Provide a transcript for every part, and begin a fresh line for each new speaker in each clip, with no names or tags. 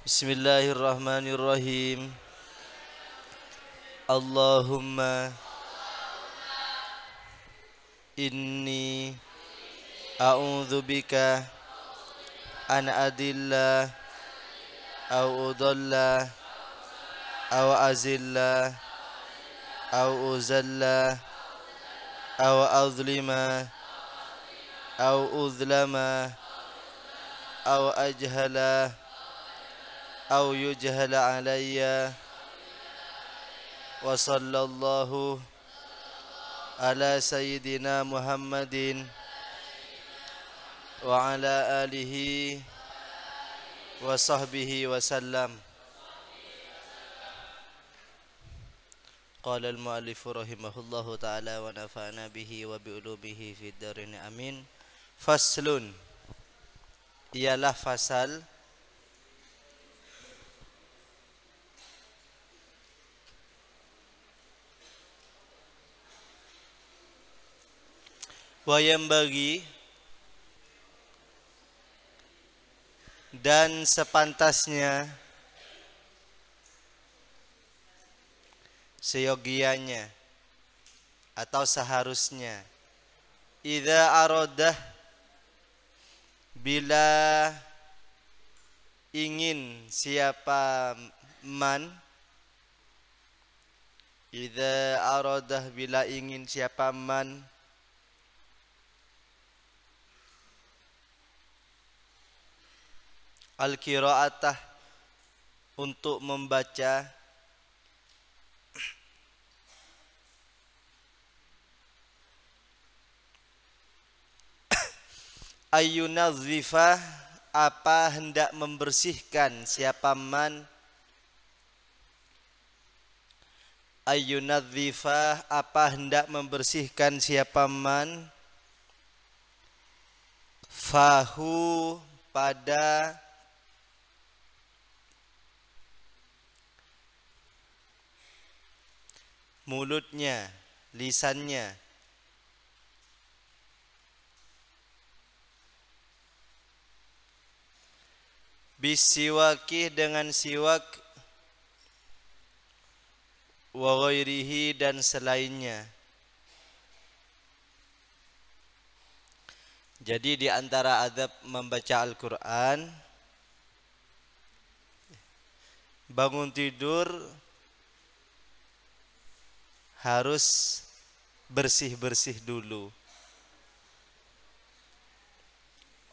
Bismillahirrahmanirrahim. Allahumma inni a'udzubika an adilla au udalla au azilla au uzalla au azlima au uzlama au ajhala au yujhala alayya wa sallallahu ala sayyidina Muhammadin wa ala alihi wa sahbihi wa sallam. Qala al-mu'allifu rahimahullahu ta'ala wa nafa'ana bihi wa bi'ulumihi fid darin amin. Faslun, ialah fasal wayam bagi dan sepantasnya seyogianya atau seharusnya idza aradah bila ingin siapa man idza aradah bila ingin siapa man al-qira'atah untuk membaca ayyunazzifa apa hendak membersihkan siapa man ayyunazzifa apa hendak membersihkan siapa man fahu pada mulutnya, lisannya, bisiwaki dengan siwak, wa ghairihi dan selainnya. Jadi di antara adab membaca Al-Quran, bangun tidur harus bersih-bersih dulu.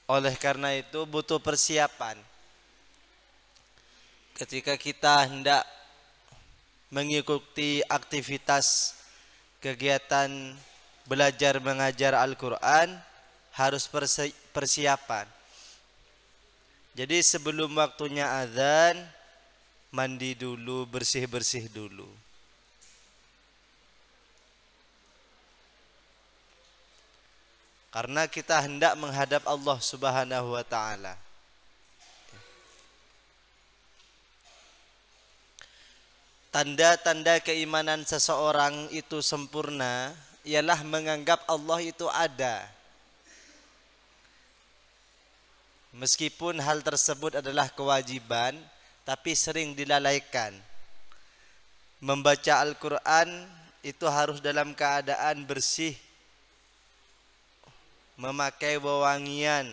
Oleh karena itu butuh persiapan. Ketika kita hendak mengikuti aktivitas kegiatan belajar mengajar Al-Quran, harus persiapan. Jadi sebelum waktunya azan, mandi dulu, bersih-bersih dulu. Karena kita hendak menghadap Allah Subhanahu wa ta'ala. Tanda-tanda keimanan seseorang itu sempurna ialah menganggap Allah itu ada. Meskipun hal tersebut adalah kewajiban, tapi sering dilalaikan. Membaca Al-Quran itu harus dalam keadaan bersih, memakai wewangian,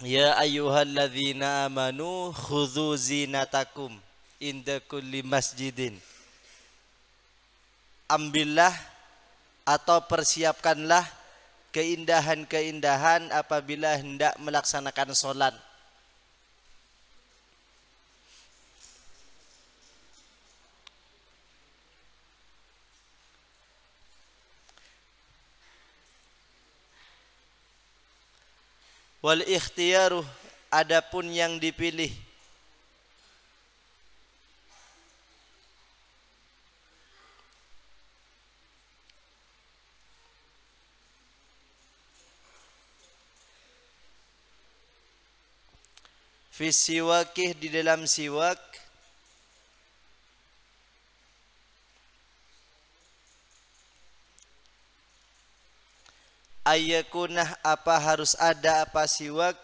ya ayyuhalladzina amanu khudzu zinatakum inda kulli masjidin. Ambillah atau persiapkanlah keindahan-keindahan apabila hendak melaksanakan sholat. Wal ikhtiyaru adapun yang dipilih fi siwakih di dalam siwak ayyakunah apa harus ada apa siwak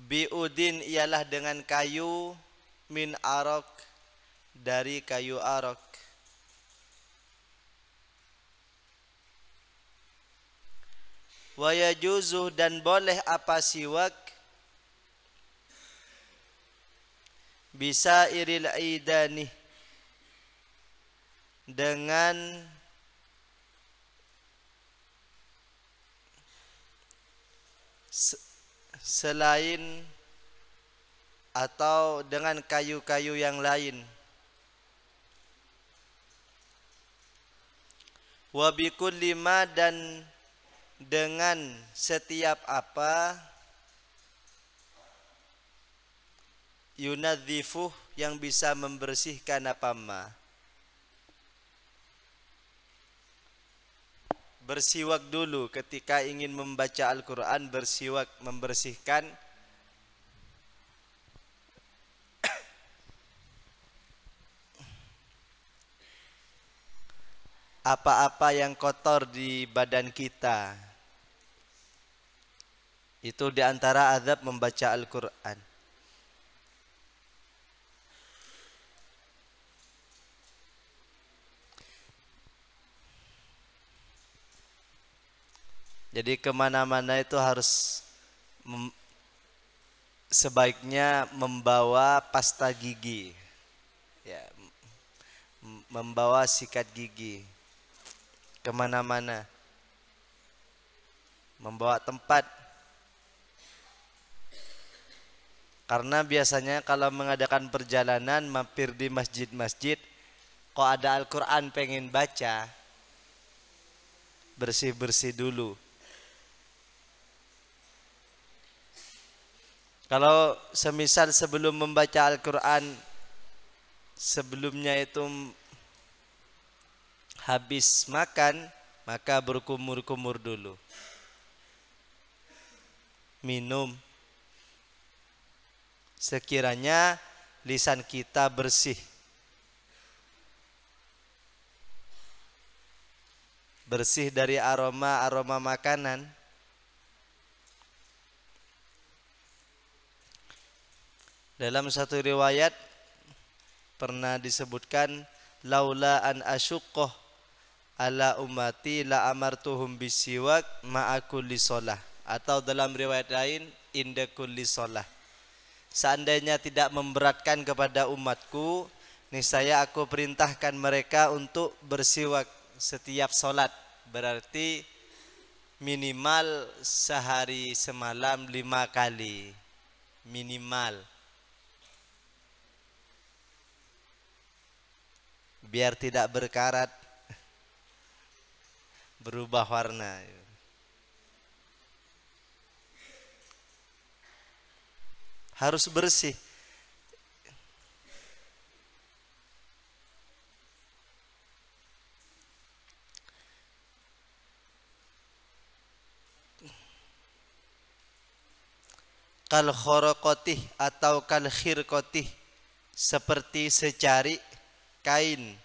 biudin ialah dengan kayu min arok dari kayu arok. Wa yajuzu dan boleh apa siwak bisa iril idani dengan selain atau dengan kayu-kayu yang lain. Wa bikulli ma dan dengan setiap apa yunadzifuh yang bisa membersihkan apa ma. Bersiwak dulu ketika ingin membaca Al-Quran, bersiwak membersihkan apa-apa yang kotor di badan kita. Itu diantara adab membaca Al-Quran. Jadi kemana-mana itu harus sebaiknya membawa pasta gigi, ya, membawa sikat gigi kemana-mana, membawa tempat. Karena biasanya kalau mengadakan perjalanan mampir di masjid-masjid, kok ada Al-Quran pengen baca, bersih-bersih dulu. Kalau semisal sebelum membaca Al-Quran, sebelumnya itu habis makan, maka berkumur-kumur dulu. Minum. Sekiranya lisan kita bersih. Bersih dari aroma makanan. Dalam satu riwayat pernah disebutkan laula an asyuqqah ala ummati la amartuhum bisiwak ma'a kulli shalah, atau dalam riwayat lain inda kulli shalah. Seandainya tidak memberatkan kepada umatku, niscaya aku perintahkan mereka untuk bersiwak setiap sholat. Berarti minimal sehari semalam 5 kali. Minimal. Biar tidak berkarat, berubah warna. Harus bersih. Kal khorokotih atau kal khirkotih, seperti secari kain.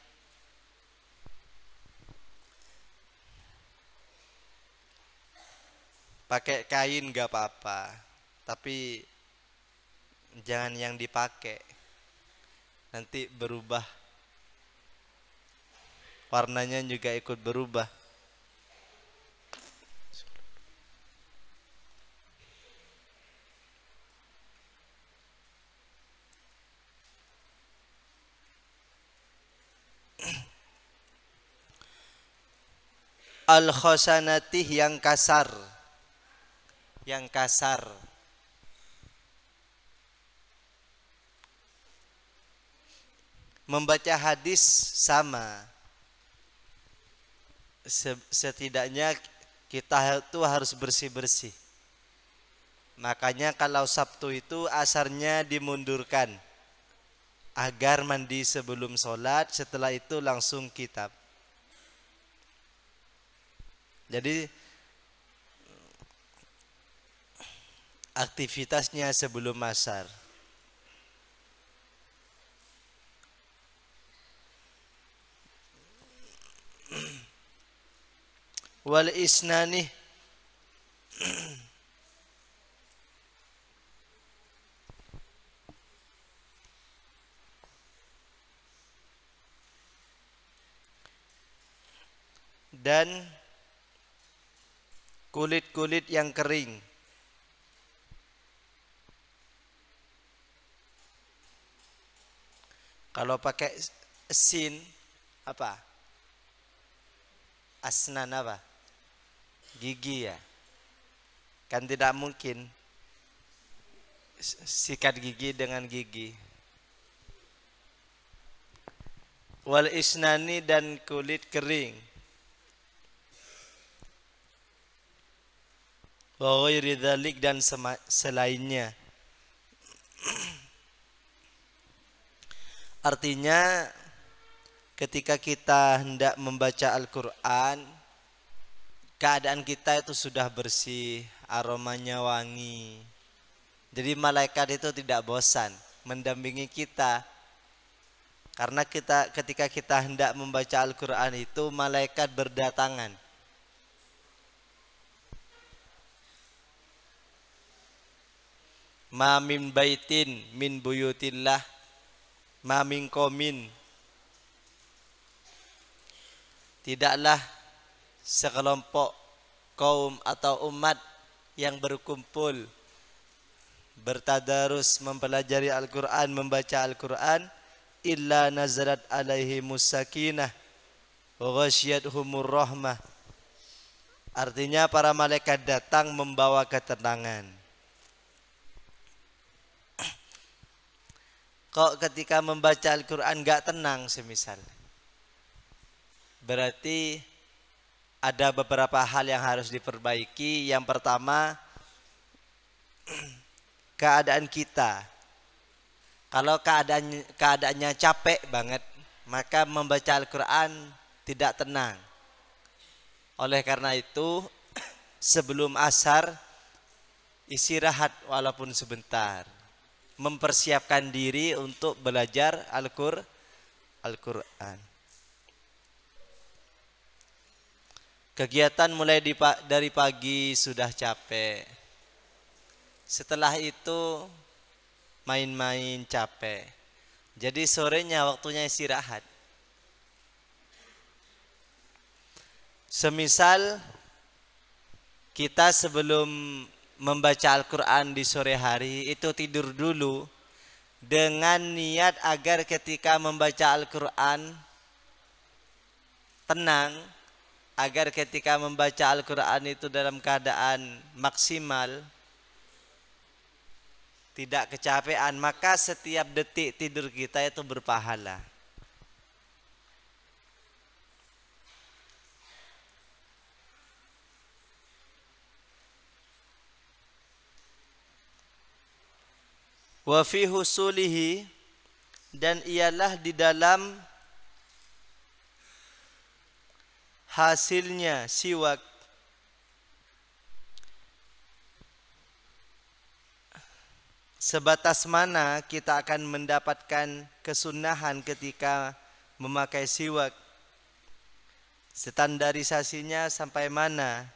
Pakai kain gak apa-apa, tapi jangan yang dipakai, nanti berubah, warnanya juga ikut berubah. Al-khosanatih yang kasar. Yang kasar. Membaca hadis sama. Setidaknya kita itu harus bersih-bersih. Makanya kalau Sabtu itu asarnya dimundurkan agar mandi sebelum sholat, setelah itu langsung kitab. Jadi aktivitasnya sebelum asar. wal isnani dan kulit-kulit yang kering. Kalau pakai sin apa? Asnan apa? Gigi ya. Kan tidak mungkin sikat gigi dengan gigi. Wal isnani dan kulit kering. Wa ghairi dzalik dan selainnya. Artinya ketika kita hendak membaca Al-Quran, keadaan kita itu sudah bersih, aromanya wangi. Jadi malaikat itu tidak bosan mendampingi kita. Karena ketika kita hendak membaca Al-Quran itu malaikat berdatangan. Ma min baitin min buyutillah ma min qaumin, tidaklah sekelompok kaum atau umat yang berkumpul bertadarus mempelajari Al-Quran, membaca Al-Quran, illa nazalat alaihimus sakinah wa ghasyiyatuhumur rahmah. Artinya para malaikat datang membawa ketenangan. Kok ketika membaca Al-Quran gak tenang semisal, berarti ada beberapa hal yang harus diperbaiki. Yang pertama, keadaan kita. Kalau keadaannya capek banget, maka membaca Al-Quran tidak tenang. Oleh karena itu, sebelum asar istirahat walaupun sebentar, mempersiapkan diri untuk belajar Al-Quran. Kegiatan mulai dari pagi sudah capek. Setelah itu main-main capek. Jadi sorenya waktunya istirahat. Semisal kita sebelum membaca Al-Quran di sore hari itu tidur dulu dengan niat agar ketika membaca Al-Quran tenang, agar ketika membaca Al-Quran itu dalam keadaan maksimal, tidak kecapean, maka setiap detik tidur kita itu berpahala. Wa fi husulihi, dan ialah di dalam hasilnya siwak, sebatas mana kita akan mendapatkan kesunahan ketika memakai siwak, standarisasinya sampai mana?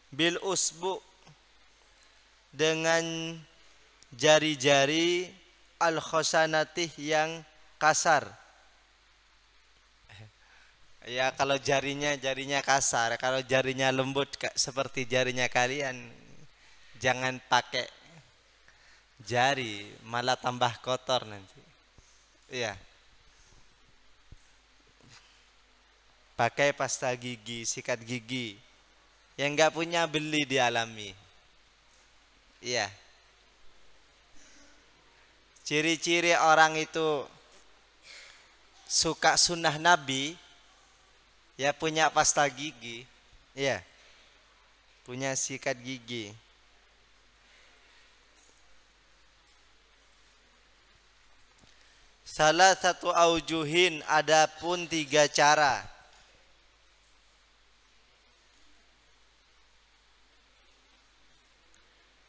Bil usbu, dengan jari-jari al-khosanatih yang kasar. Ya kalau jarinya kasar, kalau jarinya lembut seperti jarinya kalian, jangan pakai jari, malah tambah kotor nanti. Iya. Pakai pasta gigi, sikat gigi. Yang enggak punya beli di Alami. Iya. Ciri-ciri orang itu suka sunnah Nabi, ya punya pasta gigi, ya punya sikat gigi. Salah satu aujuhin, adapun 3 cara.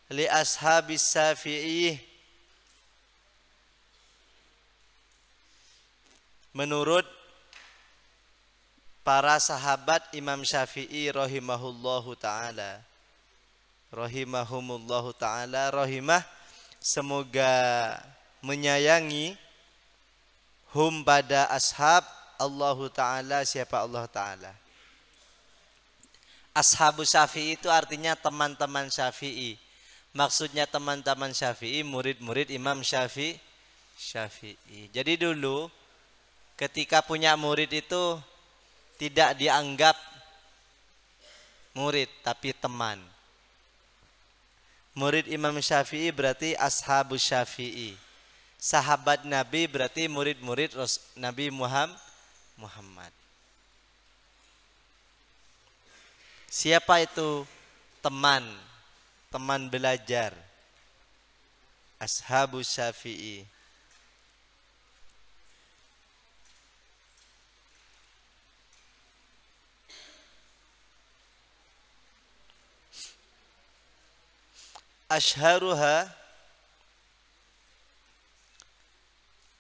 Li ashabis Syafi'i, menurut para sahabat Imam Syafi'i rahimahullahu taala. Rahimahumullahu taala, rahimah semoga menyayangi hum pada ashab Allahu taala, siapa Allah taala. Ashabu Syafi'i itu artinya teman-teman Syafi'i. Maksudnya teman-teman Syafi'i, murid-murid Imam Syafi'i. Jadi dulu ketika punya murid itu tidak dianggap murid tapi teman. Murid Imam Syafi'i berarti ashabu Syafi'i. Sahabat Nabi berarti murid-murid Nabi Muhammad. Siapa itu teman? Teman belajar. Ashabu Syafi'i. Ashharuha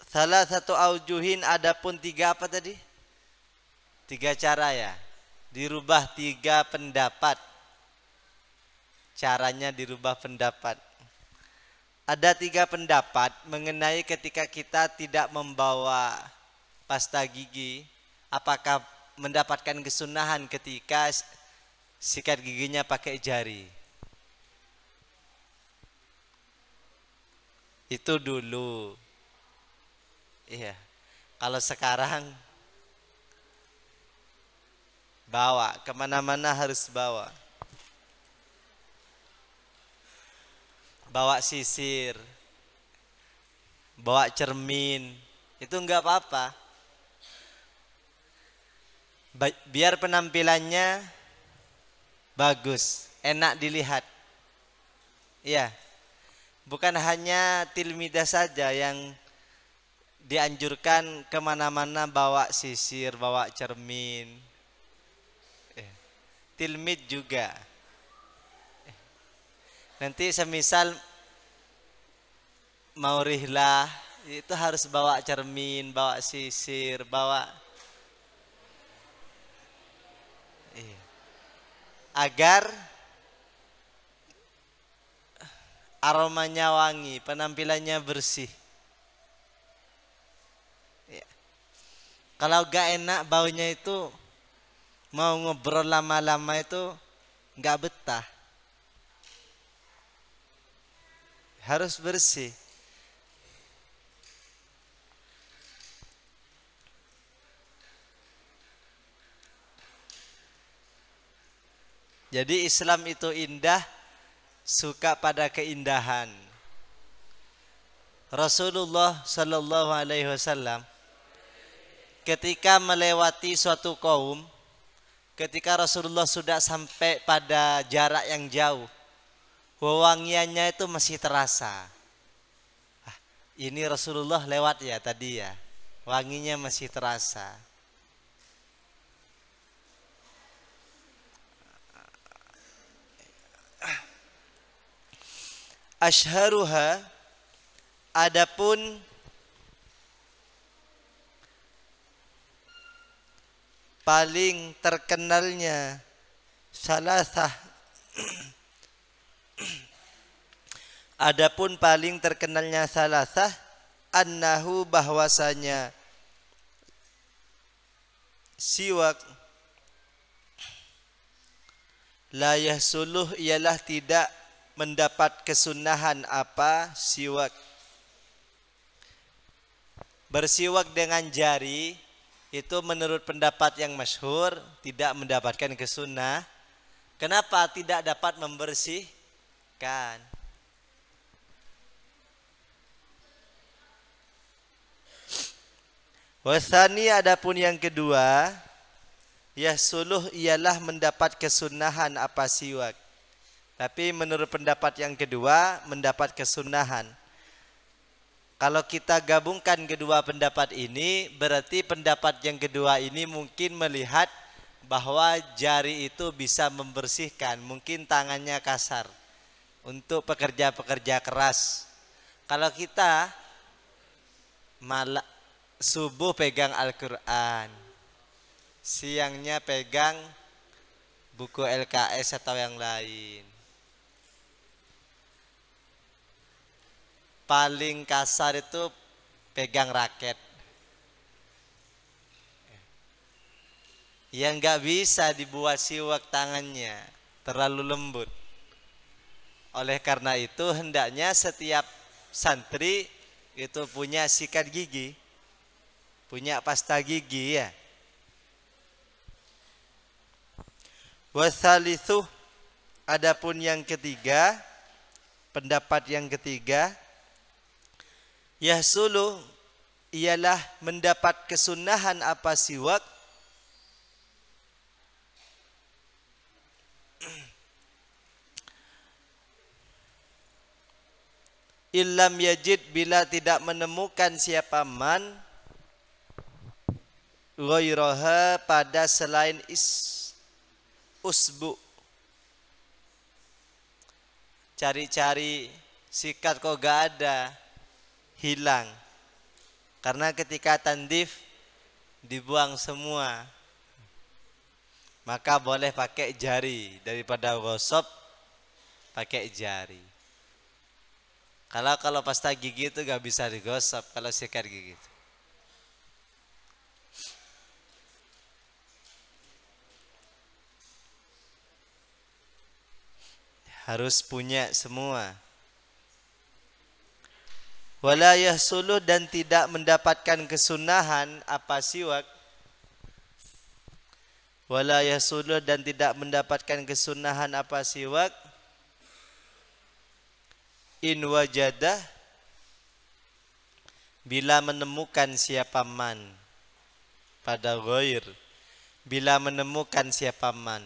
salah satu aujuhin, adapun tiga apa tadi? Tiga cara ya. Dirubah tiga pendapat. Caranya dirubah pendapat. Ada tiga pendapat mengenai ketika kita tidak membawa pasta gigi, apakah mendapatkan kesunahan ketika sikat giginya pakai jari. Itu dulu. Iya. Kalau sekarang bawa kemana-mana harus bawa. Bawa sisir, bawa cermin, itu enggak apa-apa. Biar penampilannya bagus, enak dilihat. Iya. Bukan hanya tilmidah saja yang dianjurkan kemana-mana bawa sisir, bawa cermin. Tilmid juga. Nanti semisal mau rihlah itu harus bawa cermin, bawa sisir, bawa agar aromanya wangi, penampilannya bersih. Ya. Kalau gak enak baunya itu, mau ngobrol lama-lama itu gak betah. Harus bersih. Jadi Islam itu indah, suka pada keindahan. Rasulullah Sallallahu Alaihi Wasallam ketika melewati suatu kaum, ketika Rasulullah sudah sampai pada jarak yang jauh, wewangiannya itu masih terasa. Ini Rasulullah lewat ya tadi ya, wanginya masih terasa. Ashharuha, adapun paling terkenalnya salasah adapun paling terkenalnya salasah annahu, bahwasanya siwak la yahsuluh, ialah tidak mendapat kesunahan apa siwak. Bersiwak dengan jari itu menurut pendapat yang masyhur tidak mendapatkan kesunnah. Kenapa? Tidak dapat membersihkan. Wasani, adapun yang kedua, yahsuluh, ialah mendapat kesunahan apa siwak. Tapi menurut pendapat yang kedua mendapat kesunahan. Kalau kita gabungkan kedua pendapat ini, berarti pendapat yang kedua ini mungkin melihat bahwa jari itu bisa membersihkan, mungkin tangannya kasar untuk pekerja-pekerja keras. Kalau kita subuh pegang Al-Quran, siangnya pegang buku LKS atau yang lain. Paling kasar itu pegang raket. Yang nggak bisa dibuat siwak tangannya, terlalu lembut. Oleh karena itu hendaknya setiap santri itu punya sikat gigi, punya pasta gigi ya. Wasalithu, adapun yang ketiga, pendapat yang ketiga, yahsulu ialah mendapat kesunahan apa siwak illam yajid, bila tidak menemukan siapa man ghairaha pada selain usbu. Cari-cari sikat kok gak ada, hilang. Karena ketika tandif dibuang semua. Maka boleh pakai jari, daripada gosok pakai jari. Kalau pasta gigi itu gak bisa digosok, kalau sikat gigi itu. Harus punya semua. Wala yahsulu, dan tidak mendapatkan kesunahan apa siwak. Wala yahsulu, dan tidak mendapatkan kesunahan apa siwak. In wajadah, bila menemukan siapa man. Pada ghair, bila menemukan siapa man.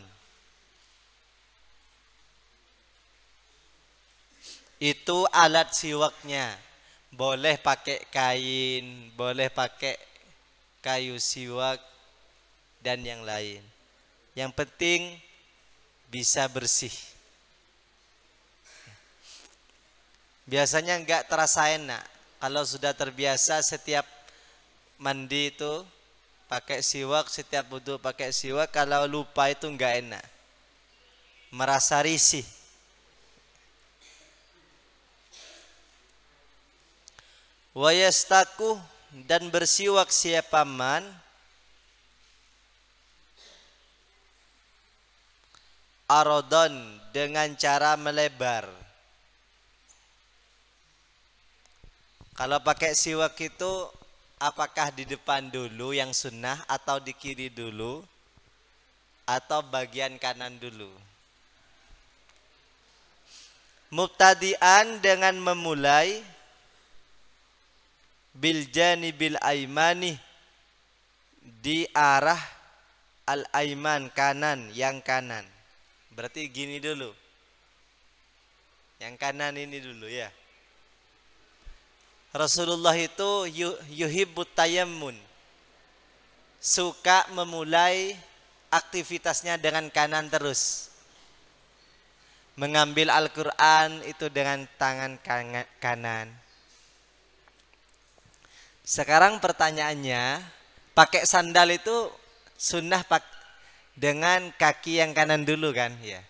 Itu alat siwaknya. Boleh pakai kain, boleh pakai kayu siwak, dan yang lain. Yang penting bisa bersih. Biasanya enggak terasa enak. Kalau sudah terbiasa setiap mandi itu pakai siwak, setiap wudu pakai siwak, kalau lupa itu enggak enak. Merasa risih. Wa yastaku, dan bersiwak siapa man arodon, dengan cara melebar. Kalau pakai siwak itu apakah di depan dulu yang sunnah, atau di kiri dulu, atau bagian kanan dulu? Mubtadi'an, dengan memulai bil janibil aimani, di arah al aiman, kanan, yang kanan. Berarti gini dulu, yang kanan ini dulu ya. Rasulullah itu yuhibbut tayammun, suka memulai aktivitasnya dengan kanan terus. Mengambil Al-Quran itu dengan tangan kanan. Sekarang pertanyaannya, pakai sandal itu sunnah dengan kaki yang kanan dulu kan ya.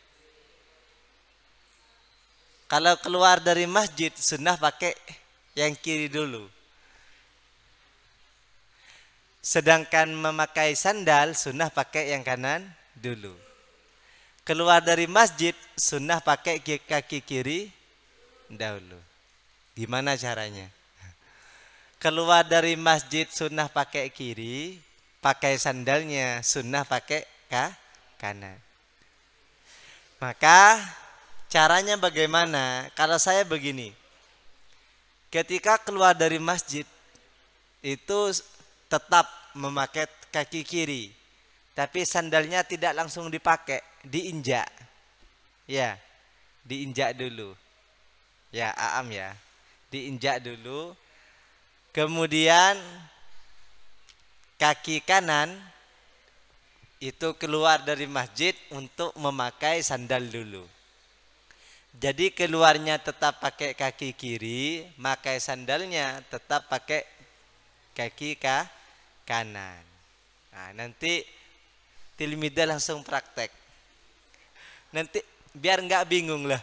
Kalau keluar dari masjid sunnah pakai yang kiri dulu. Sedangkan memakai sandal sunnah pakai yang kanan dulu. Keluar dari masjid sunnah pakai kaki kiri dahulu. Gimana caranya? Keluar dari masjid sunnah pakai kiri, pakai sandalnya sunnah pakai kanan. Maka caranya bagaimana? Kalau saya begini, ketika keluar dari masjid itu tetap memakai kaki kiri, tapi sandalnya tidak langsung dipakai, diinjak. Ya, diinjak dulu. Ya, Aam ya. Diinjak dulu. Kemudian kaki kanan itu keluar dari masjid untuk memakai sandal dulu. Jadi keluarnya tetap pakai kaki kiri, pakai sandalnya tetap pakai kaki kanan. Nah, nanti tilmidah langsung praktek. Nanti biar nggak bingung lah.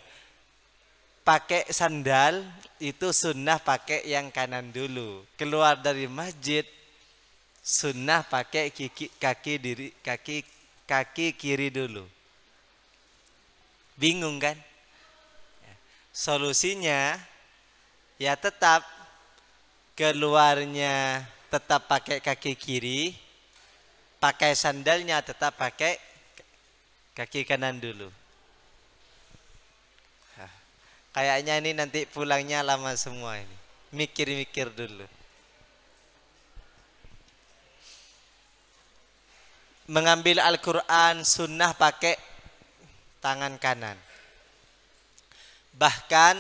Pakai sandal itu sunnah pakai yang kanan dulu. Keluar dari masjid sunnah pakai kaki kiri dulu. Bingung kan? Solusinya ya tetap keluarnya tetap pakai kaki kiri, pakai sandalnya tetap pakai kaki kanan dulu. Kayaknya ini nanti pulangnya lama semua ini. Mikir-mikir dulu. Mengambil Al-Quran sunnah pakai tangan kanan. Bahkan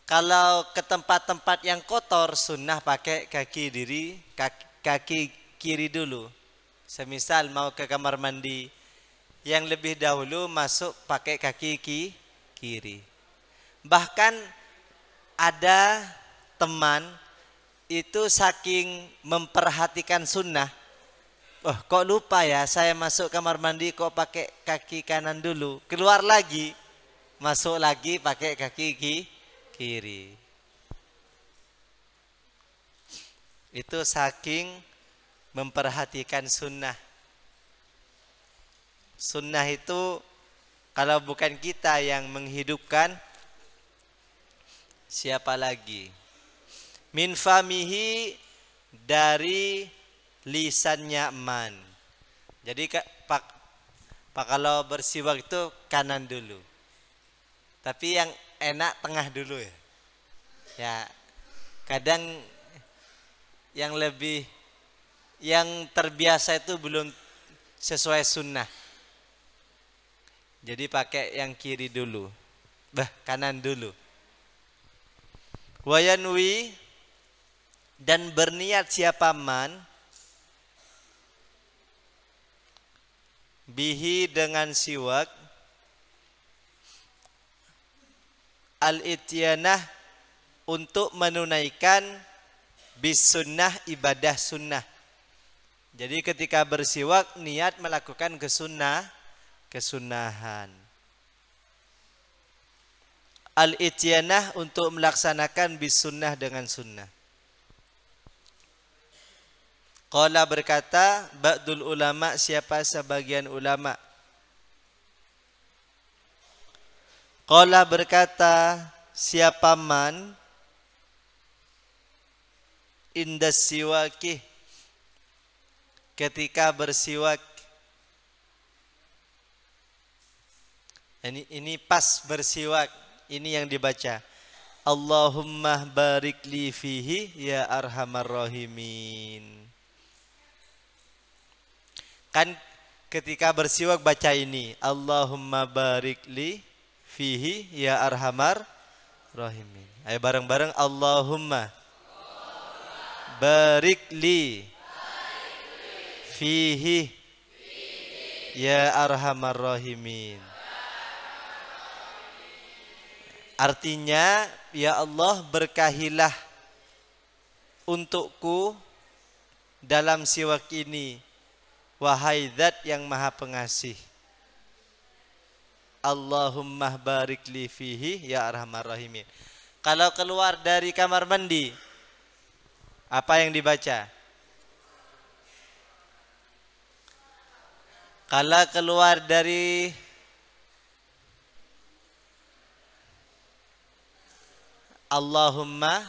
kalau ke tempat-tempat yang kotor sunnah pakai kaki kiri dulu. Semisal mau ke kamar mandi, yang lebih dahulu masuk pakai kaki kiri. Bahkan ada teman itu saking memperhatikan sunnah, oh kok lupa ya saya masuk kamar mandi kok pakai kaki kanan dulu, keluar lagi masuk lagi pakai kaki kiri. Itu saking memperhatikan sunnah. Sunnah itu kalau bukan kita yang menghidupkan, siapa lagi? Min famihi, dari lisannya man. Jadi pak kalau bersiwak itu kanan dulu. Tapi yang enak tengah dulu ya. Ya kadang yang terbiasa itu belum sesuai sunnah. Jadi pakai yang kiri dulu. Kanan dulu. Wayanwi, dan berniat siapa man bihi dengan siwak al-ityanah, untuk menunaikan bis sunnah, ibadah sunnah. Jadi ketika bersiwak niat melakukan kesunahan. Al-ityanah, untuk melaksanakan bis sunnah dengan sunnah. Qala berkata ba'dul ulama, siapa sebagian ulama. Qala berkata siapa man indas siwaki, ketika bersiwak. Ini pas bersiwak, ini yang dibaca. Allahumma barik li fihi ya arhamar rahimin. Kan ketika bersiwak baca ini, Allahumma barik li fihi ya arhamar rahimin. Ayo bareng-bareng, Allahumma barik li fihi ya arhamar rahimin. Artinya, ya Allah berkahilah untukku dalam siwak ini, wahai Zat yang Maha Pengasih. Allahumma barik li fihi ya arhamar rahimin. Kalau keluar dari kamar mandi, apa yang dibaca? Kalau keluar dari Allahumma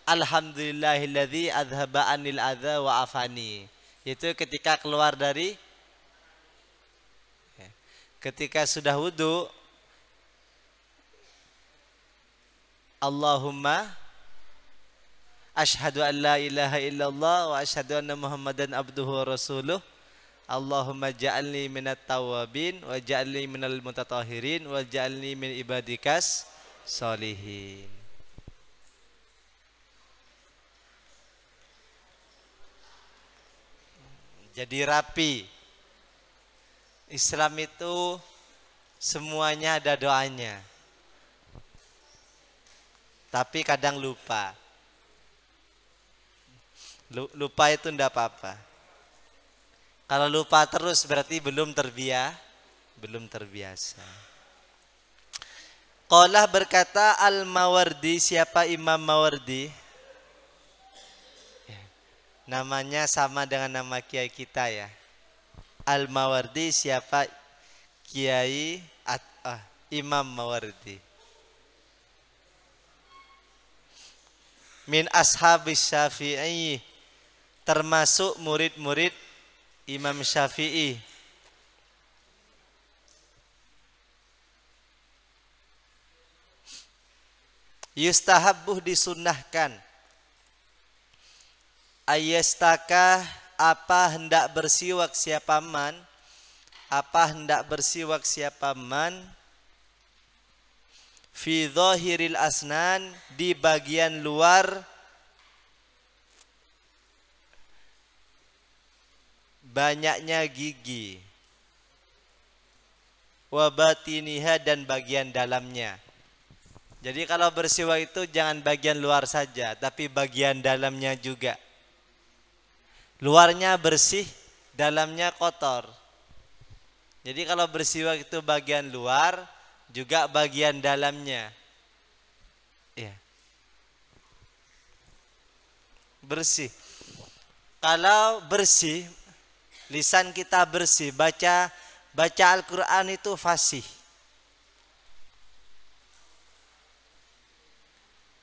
alhamdulillahilladzi adhaba anil adza wa afani. Itu ketika keluar dari, ketika sudah wudu, Allahumma asyhadu an la ilaha illallah wa asyhadu anna muhammadan abduhu wa rasuluh. Allahumma ja'alni minat tawabin wa ja'alni minal mutatahhirin wa ja'alni min ibadikas solihin. Jadi rapi. Islam itu semuanya ada doanya. Tapi kadang lupa. Lupa itu enggak apa-apa. Kalau lupa terus berarti belum terbiasa. Qalah berkata Al-Mawardi, siapa Imam Mawardi? Namanya sama dengan nama kiai kita ya. Al-Mawardi siapa? Kiai Imam Mawardi. Min ashabis Syafi'i, termasuk murid-murid Imam Syafi'i. Yustahabbuh disunnahkan. Ayastaka apa hendak bersiwak siapa man? Apa hendak bersiwak siapa man? Fi dhahiril asnan, di bagian luar banyaknya gigi. Wa batiniha, dan bagian dalamnya. Jadi kalau bersiwak itu jangan bagian luar saja, tapi bagian dalamnya juga. Luarnya bersih, dalamnya kotor. Jadi kalau bersiwak itu bagian luar, juga bagian dalamnya. Ya. Bersih. Kalau bersih, lisan kita bersih, baca Al-Quran itu fasih.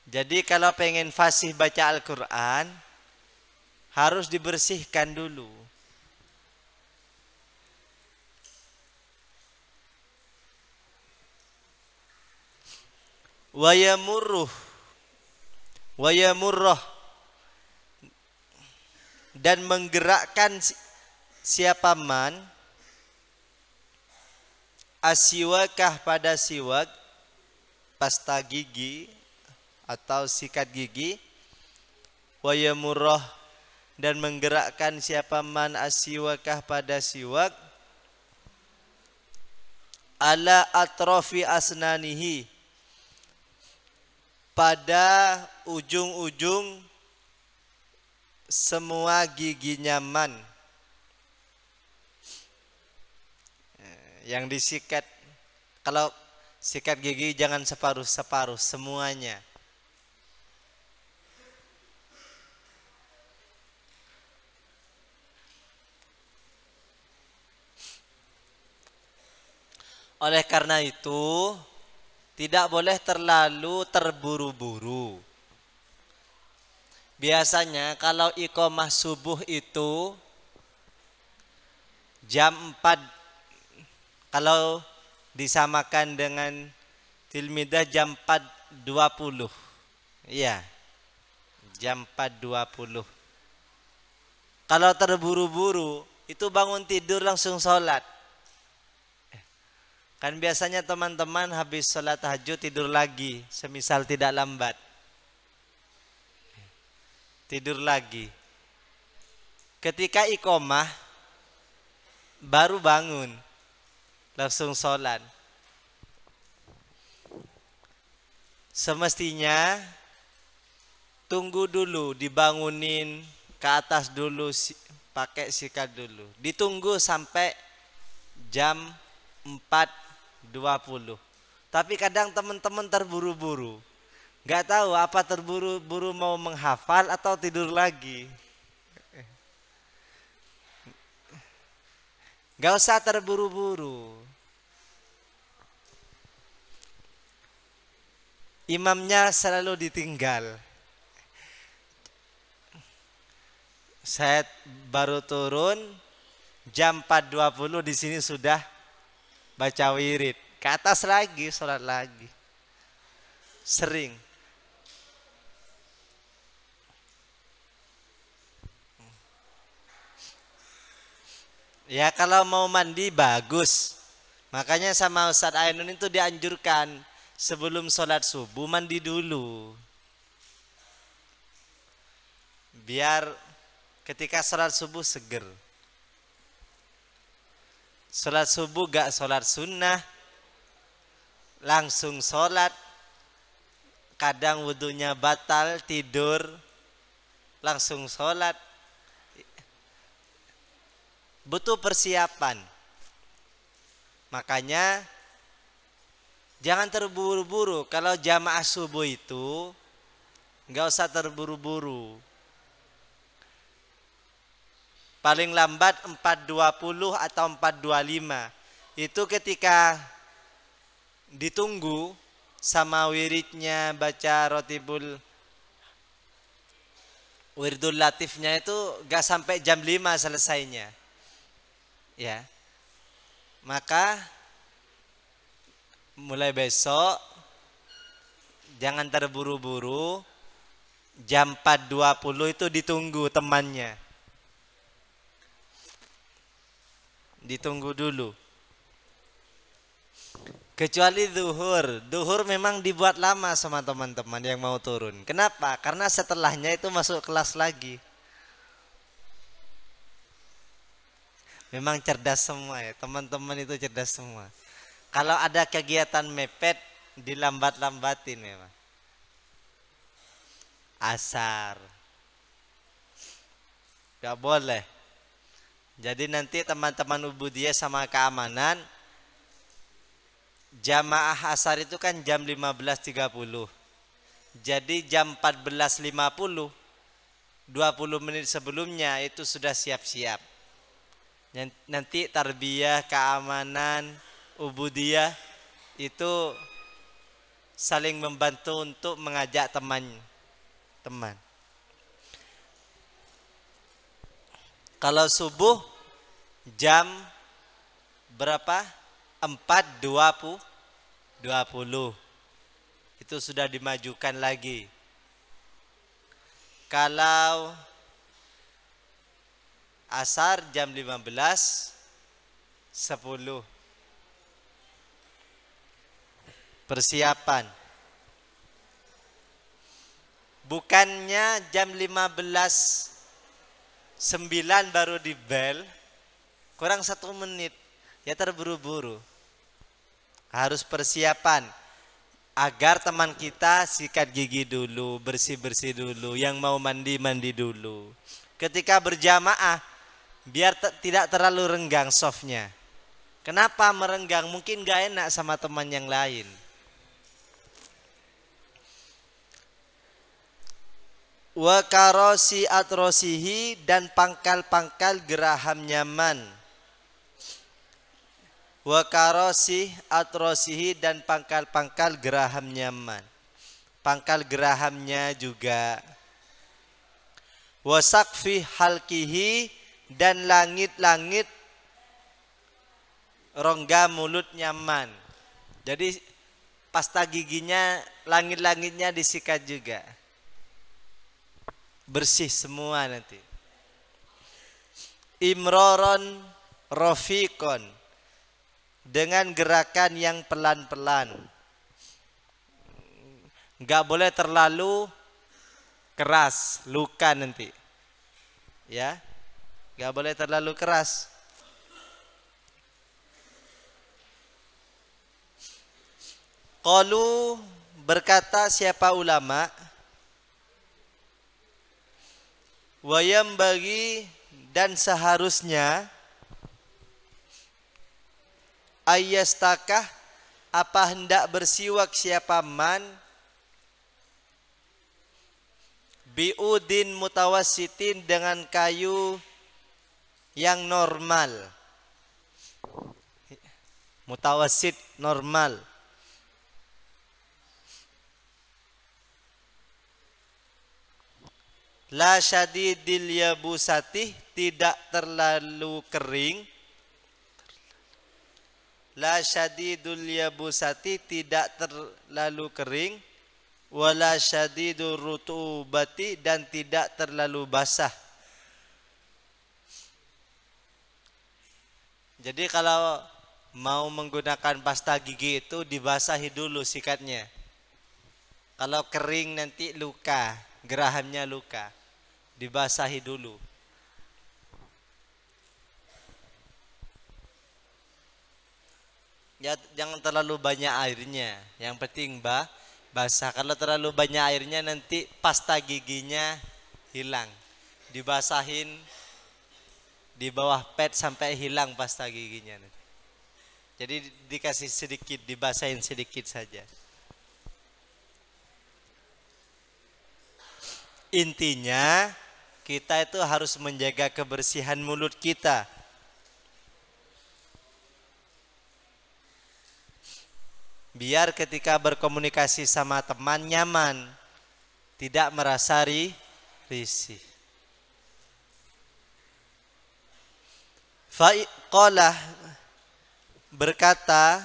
Jadi kalau pengen fasih baca Al-Quran, harus dibersihkan dulu. Wayamurruh, dan menggerakkan siapa man asiwakah pada siwak, pasta gigi atau sikat gigi. Wayamurrah, dan menggerakkan siapa man asiwakah pada siwak ala atrofi asnanihi, pada ujung-ujung semua giginya man. Yang disikat, kalau sikat gigi jangan separuh-separuh, semuanya. Oleh karena itu, tidak boleh terlalu terburu-buru. Biasanya kalau iqamah subuh itu jam 4, kalau disamakan dengan tilmidah jam 4.20. Iya, jam 4.20. Kalau terburu-buru, itu bangun tidur langsung sholat. Kan biasanya teman-teman habis sholat tahajud tidur lagi, semisal tidak lambat. Tidur lagi. Ketika iqamah, baru bangun, langsung sholat. Semestinya tunggu dulu, dibangunin ke atas dulu, pakai sikat dulu. Ditunggu sampai jam 4.20. Tapi kadang teman-teman terburu-buru, nggak tahu apa terburu-buru mau menghafal atau tidur lagi. Nggak usah terburu-buru. Imamnya selalu ditinggal. Saya baru turun jam 4.20, di sini sudah baca wirid. Ke atas lagi, sholat lagi. Sering. Ya kalau mau mandi bagus. Makanya sama Ustadz Ainun itu dianjurkan sebelum sholat subuh mandi dulu. Biar ketika sholat subuh seger. Sholat subuh gak sholat sunnah, langsung sholat. Kadang wudunya batal, tidur, langsung sholat. butuh persiapan. Makanya jangan terburu-buru. Kalau jamaah subuh itu nggak usah terburu-buru. Paling lambat 4.20 atau 4.25. Itu ketika ditunggu sama wiridnya, baca wirdul latifnya itu gak sampai jam 5 selesainya. Ya. Maka mulai besok jangan terburu-buru. Jam 4.20 itu ditunggu temannya. Ditunggu dulu. Kecuali zuhur. Zuhur memang dibuat lama sama teman-teman yang mau turun. Kenapa? Karena setelahnya itu masuk kelas lagi. Memang cerdas semua ya. Teman-teman itu cerdas semua. Kalau ada kegiatan mepet, dilambat-lambatin memang. Asar. Gak boleh. Jadi nanti teman-teman ubudiyah sama keamanan, jamaah asar itu kan jam 15.30. Jadi jam 14.50, 20 menit sebelumnya itu sudah siap-siap. Nanti tarbiyah, keamanan, ubudiyah itu saling membantu untuk mengajak teman-teman. Kalau subuh jam berapa? 4.20 itu sudah dimajukan lagi. Kalau asar jam 15.10. Persiapan. Bukannya jam 15.09 baru di bel, kurang 1 menit, ya terburu-buru. Harus persiapan agar teman kita sikat gigi dulu, bersih-bersih dulu, yang mau mandi dulu. Ketika berjamaah biar tidak terlalu renggang softnya. Kenapa merenggang? Mungkin gak enak sama teman yang lain. Wa karosi atrosihi, dan pangkal-pangkal geraham nyaman. Wa karosi atrosihi, dan pangkal-pangkal geraham nyaman. Pangkal gerahamnya juga. Wa saqfi halkihi, dan langit-langit rongga mulut nyaman. Jadi pasta giginya, langit-langitnya disikat juga. Bersih semua nanti. Imroron rofiqon, dengan gerakan yang pelan-pelan. Enggak boleh terlalu keras, luka nanti. Ya. Enggak boleh terlalu keras. Qalu, berkata siapa ulama, wayam bagi, dan seharusnya, ayyastakah, apa hendak bersiwak siapa man, biudin mutawassitin, dengan kayu yang normal, mutawassit, normal. La syadidil yabusati, tidak terlalu kering. La syadidul yabusati, tidak terlalu kering. Wala syadidur rutubati, dan tidak terlalu basah. Jadi kalau mau menggunakan pasta gigi itu dibasahi dulu sikatnya. Kalau kering nanti luka, gerahamnya luka. Dibasahi dulu. Ya, jangan terlalu banyak airnya. Yang penting basah. Kalau terlalu banyak airnya nanti pasta giginya hilang. Dibasahin di bawah pet sampai hilang pasta giginya. Jadi dikasih sedikit, dibasahin sedikit saja. Intinya kita itu harus menjaga kebersihan mulut kita. Biar ketika berkomunikasi sama teman nyaman, tidak merasa risih. Faqala berkata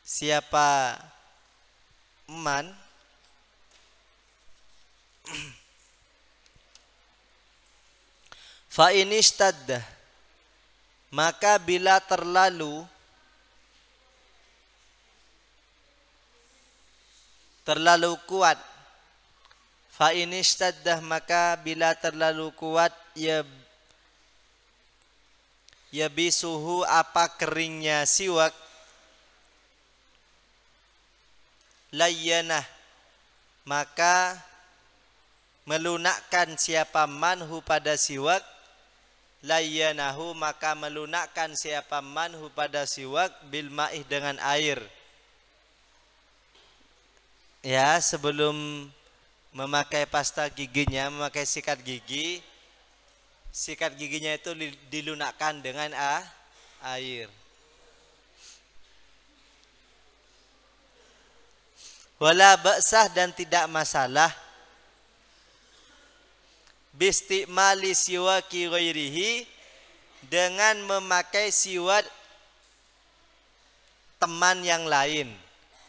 siapa man fa inistadda, maka bila terlalu kuat, fa inistadda, maka bila terlalu kuat, ya bisuhu, apa keringnya siwak, layyanah, maka melunakkan siapa manhu pada siwak, layyanahu, maka melunakkan siapa manhu pada siwak, bil ma'ih, dengan air. Ya, sebelum memakai pasta giginya, memakai sikat giginya itu dilunakkan dengan air. Wala ba'sah, dan tidak masalah, bistimali siwaki ghairihi, dengan memakai siwak teman yang lain.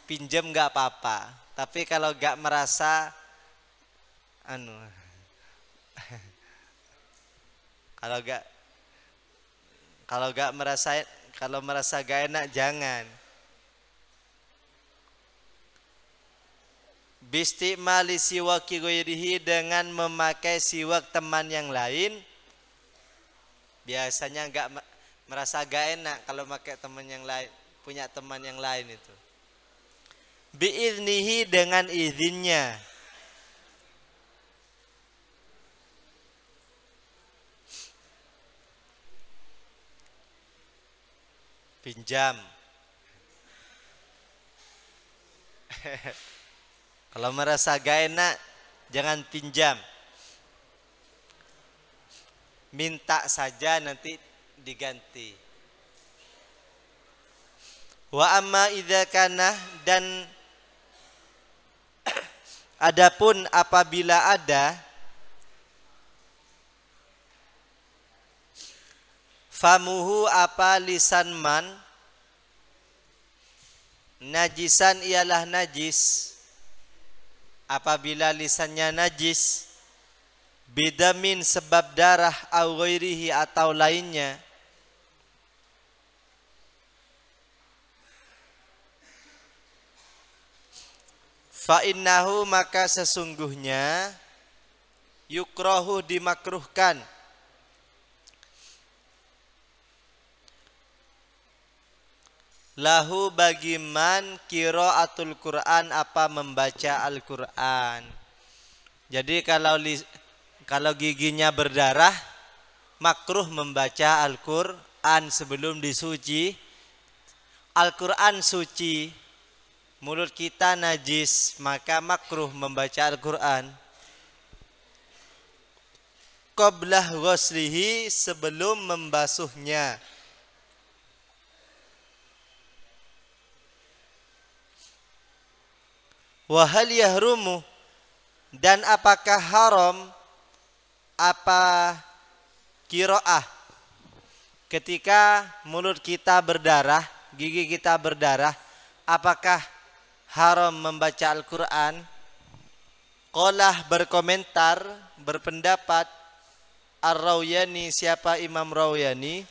Pinjam nggak apa-apa, tapi kalau nggak merasa kalau merasa gak enak jangan. Bistimali siwaki ghairihi, dengan memakai siwak teman yang lain. Biasanya merasa gak enak kalau pakai teman yang lain, punya teman yang lain itu. Biiznihi, dengan izinnya. Pinjam. Kalau merasa gak enak jangan pinjam. Minta saja, nanti diganti. Wa amma idza kana, dan adapun apabila ada, famuhu, apa lisan man, najisan, ialah najis, apabila lisannya najis, bidamin, sebab darah, au ghairihi, atau lainnya, fa innahu, maka sesungguhnya, yukrahu, dimakruhkan, lahu, bagi man, qiraatul Quran, apa membaca Al-Quran. Jadi kalau giginya berdarah, makruh membaca Al-Quran sebelum disuci. Al-Quran suci, mulut kita najis, maka makruh membaca Al-Quran. Qablah ghuslihi, sebelum membasuhnya. Wahal yahrumu, dan apakah haram, apa qiraah, ketika mulut kita berdarah, gigi kita berdarah, apakah haram membaca Al-Quran? Qalah, berkomentar, berpendapat, Ar-Rawyani, siapa Imam Rawyani,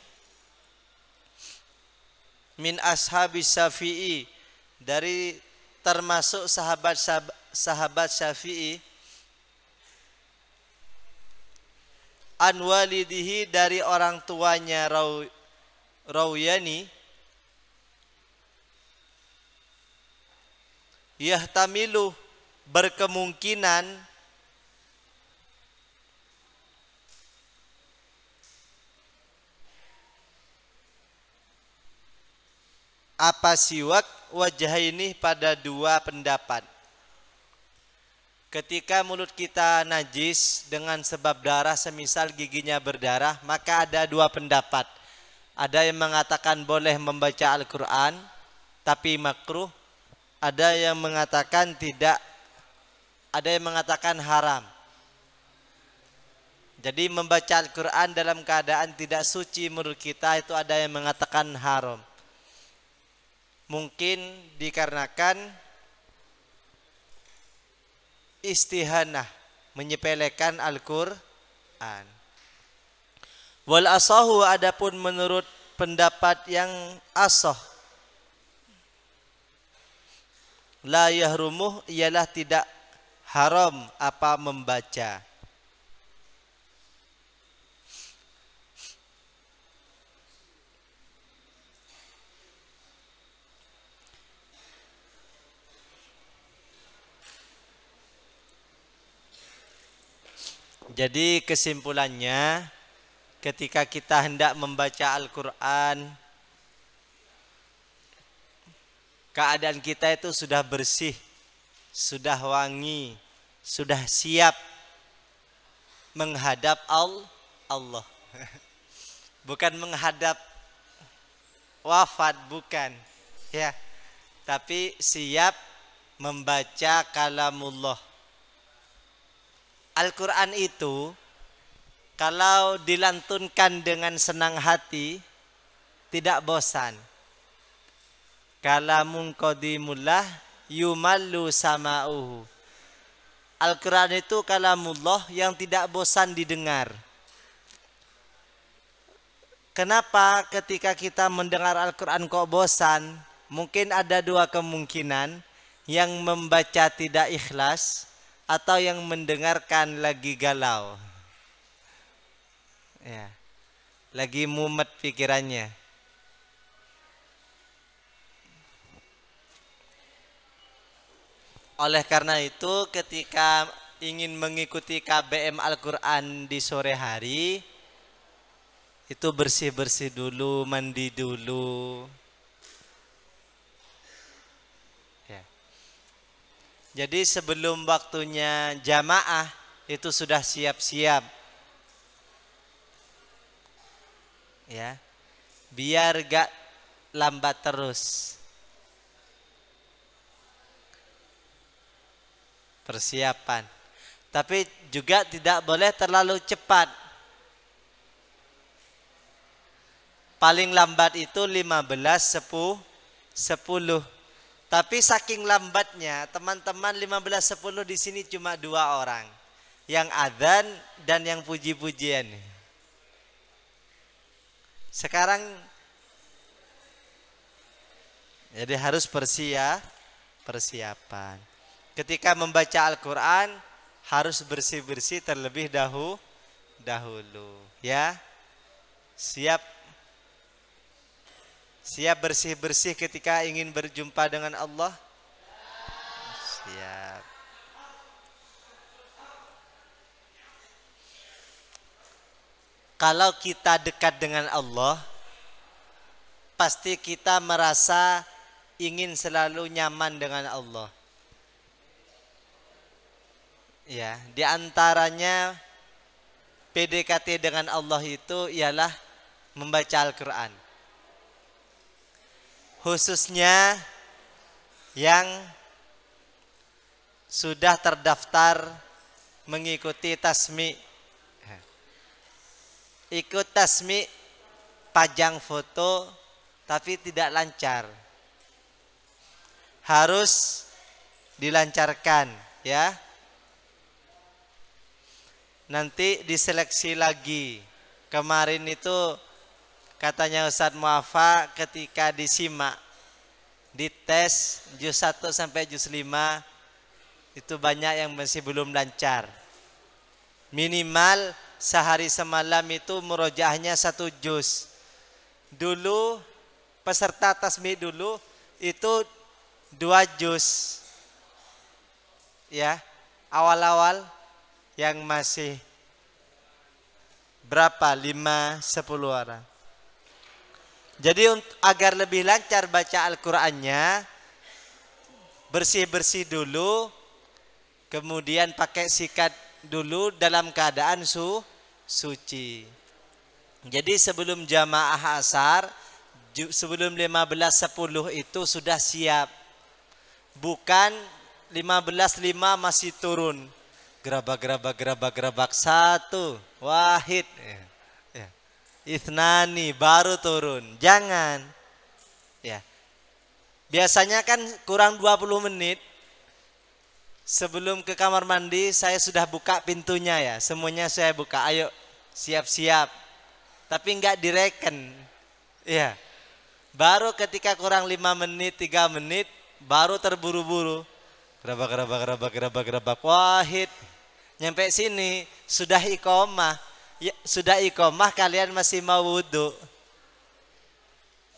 min ashabis Syafi'i, dari termasuk sahabat Syafi'i, an walidihi, dari orang tuanya Rawyani, yahtamilu, berkemungkinan, Apa siwak wajah ini pada dua pendapat. Ketika mulut kita najis dengan sebab darah, semisal giginya berdarah, maka ada dua pendapat. Ada yang mengatakan boleh membaca Al-Quran tapi makruh. Ada yang mengatakan tidak. Ada yang mengatakan haram. Jadi membaca Al-Quran dalam keadaan tidak suci menurut kita itu ada yang mengatakan haram. Mungkin dikarenakan istihanah, menyepelekan Al-Quran. Wal asahu, adapun menurut pendapat yang asah, la yahrumuh, ialah tidak haram apa membaca. Jadi kesimpulannya, ketika kita hendak membaca Al-Quran, keadaan kita itu sudah bersih, sudah wangi, sudah siap menghadap Allah. Bukan menghadap wafat, bukan. Ya, tapi siap membaca kalamullah. Al-Quran itu kalau dilantunkan dengan senang hati tidak bosan. Kalamun qadimullah yumallu sama'uhu. Al-Quran itu kalamullah yang tidak bosan didengar. Kenapa ketika kita mendengar Al-Quran kok bosan? Mungkin ada dua kemungkinan. Yang membaca tidak ikhlas atau yang mendengarkan lagi galau. Ya, lagi mumet pikirannya. Oleh karena itu ketika ingin mengikuti KBM Al-Quran di sore hari, itu bersih-bersih dulu, mandi dulu. Ya. Jadi sebelum waktunya jamaah itu sudah siap-siap. Ya. Biar gak lambat terus. Persiapan. Tapi juga tidak boleh terlalu cepat. Paling lambat itu 15:10. Tapi saking lambatnya, teman-teman 15:10 di sini cuma 2 orang. Yang adzan dan yang puji-pujian. Sekarang jadi harus persiapan. Ketika membaca Al-Quran harus bersih-bersih terlebih dahulu. Ya, siap bersih-bersih ketika ingin berjumpa dengan Allah. Siap. Kalau kita dekat dengan Allah, pasti kita merasa ingin selalu nyaman dengan Allah. Ya, di antaranya PDKT dengan Allah itu ialah membaca Al-Quran. Khususnya yang sudah terdaftar mengikuti tasmi. Ikut tasmi pajang foto tapi tidak lancar. Harus dilancarkan ya. Nanti diseleksi lagi. Kemarin itu katanya Ustadz Muafa ketika disimak dites juz 1 sampai juz 5 itu banyak yang masih belum lancar. Minimal sehari semalam itu murojaahnya 1 juz. Dulu peserta tasmi dulu itu 2 juz. Ya, awal-awal yang masih berapa? 5-10 orang. Jadi agar lebih lancar baca Al-Qur'annya, bersih-bersih dulu, kemudian pakai sikat dulu dalam keadaan suci. Jadi sebelum jamaah asar, sebelum 15.10 itu sudah siap. Bukan 15.5 masih turun. Gerabak satu, wahid. Ya. Ithnani baru turun. Jangan. Ya. Biasanya kan kurang 20 menit sebelum ke kamar mandi saya sudah buka pintunya ya. Semuanya saya buka. Ayo siap-siap. Tapi enggak direken. Ya. Baru ketika kurang 5 menit, 3 menit baru terburu-buru. Gerabak wahid. Nyampe sini sudah iqomah. Ya, sudah iqomah kalian masih mau wudhu.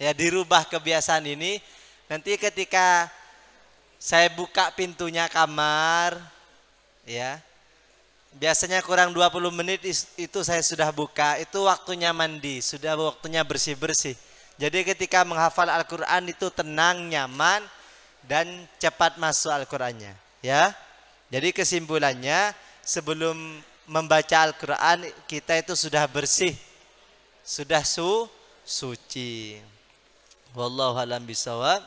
Ya, dirubah kebiasaan ini. Nanti ketika saya buka pintunya kamar, ya, biasanya kurang 20 menit itu saya sudah buka. Itu waktunya mandi, sudah waktunya bersih-bersih. Jadi ketika menghafal Al-Quran itu tenang, nyaman, dan cepat masuk Al-Qurannya. Ya, jadi kesimpulannya, sebelum membaca Al-Quran kita itu sudah bersih, sudah suci. Wallahu a'lam bishawab.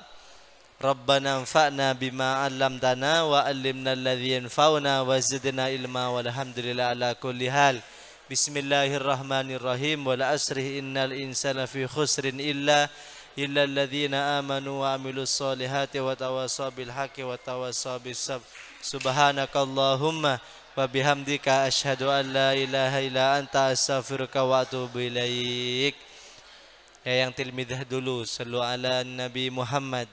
Rabbana anfa'na bima 'allamtana wa 'allimna alladzi yanfa'una wa zidna ilma walhamdulillah ala kulli hal. Bismillahirrahmanirrahim. Wal asri innal insana fi khusrin illa alladzina amanu wa amilus solihati wa tawassaw bil haqqi wa tawassaw bis sabr. Subhanakallahumma wa bihamdika asyhadu an la ilaha illa anta astaghfiruka wa atubu ilaik. Ya, yang tilmidah dulu, sallu ala Nabi Muhammad.